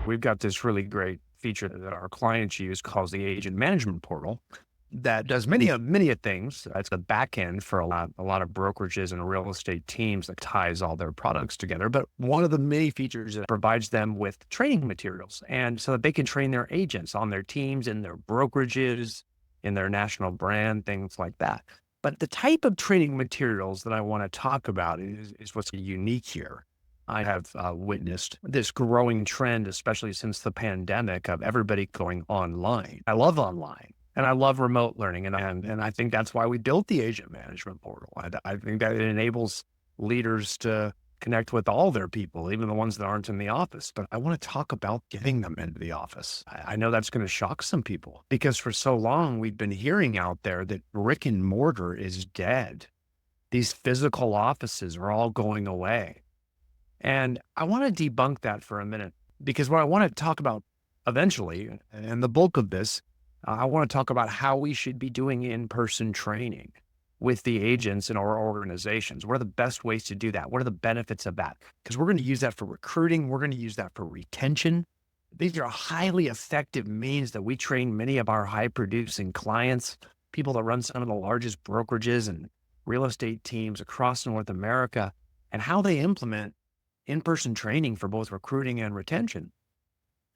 We've got this really great feature that our clients use called the agent management portal that does many of things. It's the back end for a lot of brokerages and real estate teams that ties all their products together. But one of the many features that provides them with training materials, and so that they can train their agents on their teams, in their brokerages, in their national brand, things like that. But the type of training materials that I want to talk about is what's unique here. I have witnessed this growing trend, especially since the pandemic, of everybody going online. I love online and I love remote learning. And I think that's why we built the agent management portal. I think that it enables leaders to connect with all their people, even the ones that aren't in the office. But I want to talk about getting them into the office. I know that's going to shock some people because for so long we've been hearing out there that brick and mortar is dead. These physical offices are all going away. And I want to debunk that for a minute because what I want to talk about eventually, and the bulk of this, I want to talk about how we should be doing in-person training with the agents in our organizations. What are the best ways to do that? What are the benefits of that? Because we're going to use that for recruiting. We're going to use that for retention. These are highly effective means that we train many of our high-producing clients, people that run some of the largest brokerages and real estate teams across North America, and how they implement in-person training for both recruiting and retention.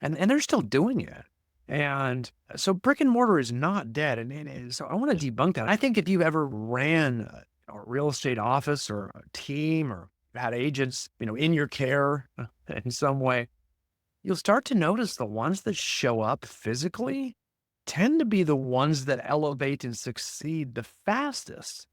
And they're still doing it. And so brick and mortar is not dead. And so I want to debunk that. I think if you ever ran a real estate office or a team or had agents, in your care in some way, you'll start to notice the ones that show up physically tend to be the ones that elevate and succeed the fastest.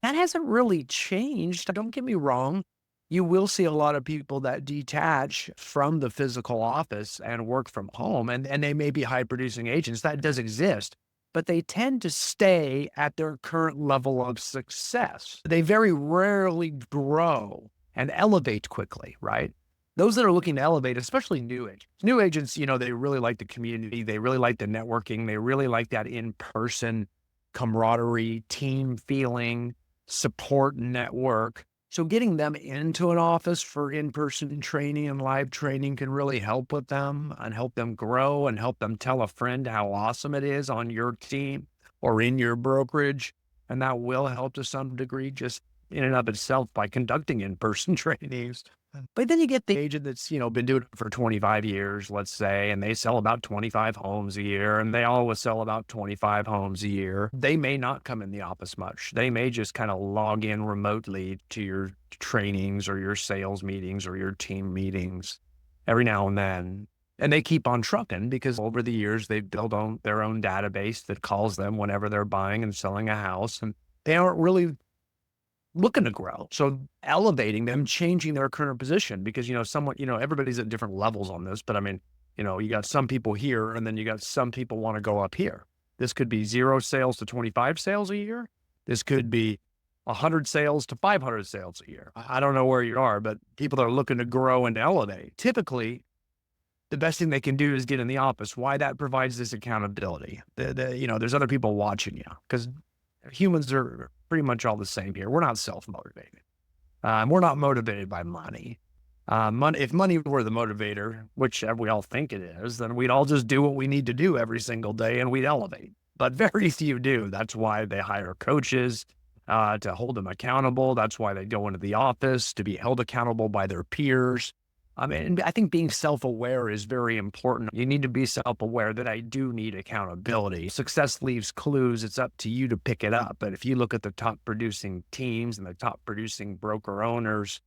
That hasn't really changed. Don't get me wrong. You will see a lot of people that detach from the physical office and work from home, and they may be high producing agents. That does exist, but they tend to stay at their current level of success. They very rarely grow and elevate quickly, right? Those that are looking to elevate, especially new agents. New agents, they really like the community. They really like the networking. They really like that in-person camaraderie, team feeling, support network. So getting them into an office for in-person training and live training can really help with them and help them grow and help them tell a friend how awesome it is on your team or in your brokerage. And that will help to some degree just in and of itself by conducting in-person trainings. But then you get the agent that's, been doing it for 25 years, let's say, and they sell about 25 homes a year, and they always sell about 25 homes a year. They may not come in the office much. They may just kind of log in remotely to your trainings or your sales meetings or your team meetings every now and then. And they keep on trucking because over the years, they've built their own database that calls them whenever they're buying and selling a house. And they aren't really looking to grow. So elevating them, changing their current position because, everybody's at different levels on this, but you got some people here and then you got some people want to go up here. This could be 0 sales to 25 sales a year. This could be 100 sales to 500 sales a year. I don't know where you are, but people that are looking to grow and elevate, typically the best thing they can do is get in the office. Why? That provides this accountability. There's other people watching you because humans are pretty much all the same here. We're not self-motivated. We're not motivated by money. If money were the motivator, which we all think it is, then we'd all just do what we need to do every single day and we'd elevate. But very few do. That's why they hire coaches to hold them accountable. That's why they go into the office to be held accountable by their peers. I think being self-aware is very important. You need to be self-aware that I do need accountability. Success leaves clues. It's up to you to pick it up. But if you look at the top producing teams and the top producing broker owners,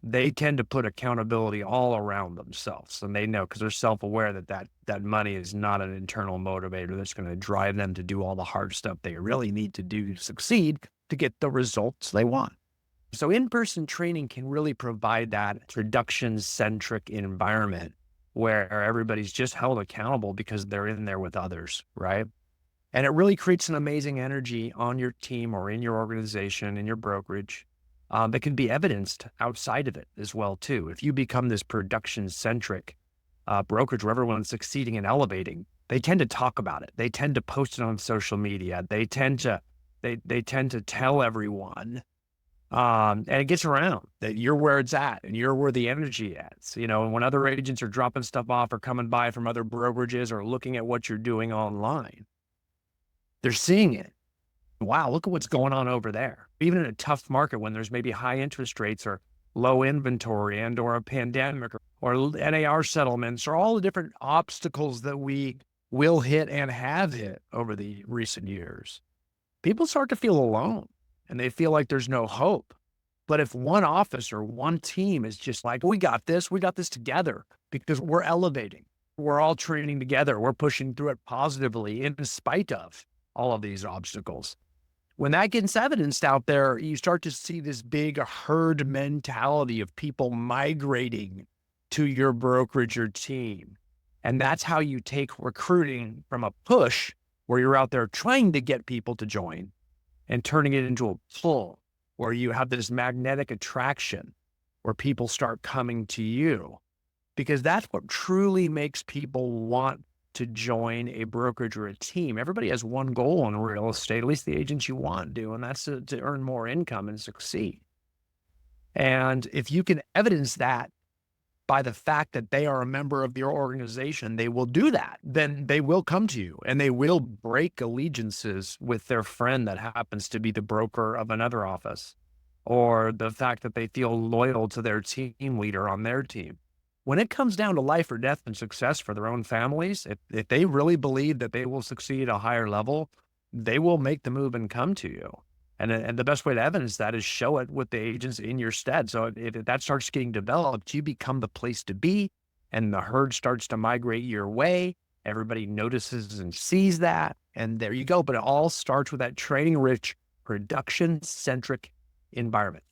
they tend to put accountability all around themselves. And they know because they're self-aware that money is not an internal motivator that's going to drive them to do all the hard stuff they really need to do to succeed to get the results they want. So in-person training can really provide that production-centric environment where everybody's just held accountable because they're in there with others, right? And it really creates an amazing energy on your team or in your organization, in your brokerage, that can be evidenced outside of it as well, too. If you become this production-centric brokerage where everyone's succeeding and elevating, they tend to talk about it. They tend to post it on social media. They tend to tell everyone And it gets around that you're where it's at and you're where the energy is. And when other agents are dropping stuff off or coming by from other brokerages or looking at what you're doing online, they're seeing it. Wow, look at what's going on over there. Even in a tough market when there's maybe high interest rates or low inventory and or a pandemic or NAR settlements or all the different obstacles that we will hit and have hit over the recent years, people start to feel alone and they feel like there's no hope. But if one office or one team is just like, we got this together because we're elevating, we're all training together, we're pushing through it positively in spite of all of these obstacles. When that gets evidenced out there, you start to see this big herd mentality of people migrating to your brokerage or team. And that's how you take recruiting from a push where you're out there trying to get people to join and turning it into a pull where you have this magnetic attraction where people start coming to you, because that's what truly makes people want to join a brokerage or a team. Everybody has one goal in real estate, at least the agents you want to, and that's to earn more income and succeed. And if you can evidence that by the fact that they are a member of your organization, they will do that. Then they will come to you and they will break allegiances with their friend that happens to be the broker of another office, or the fact that they feel loyal to their team leader on their team. When it comes down to life or death and success for their own families, if they really believe that they will succeed at a higher level, they will make the move and come to you. And the best way to evidence that is show it with the agents in your stead. So if that starts getting developed, you become the place to be and the herd starts to migrate your way. Everybody notices and sees that. And there you go. But it all starts with that training rich, production centric environment.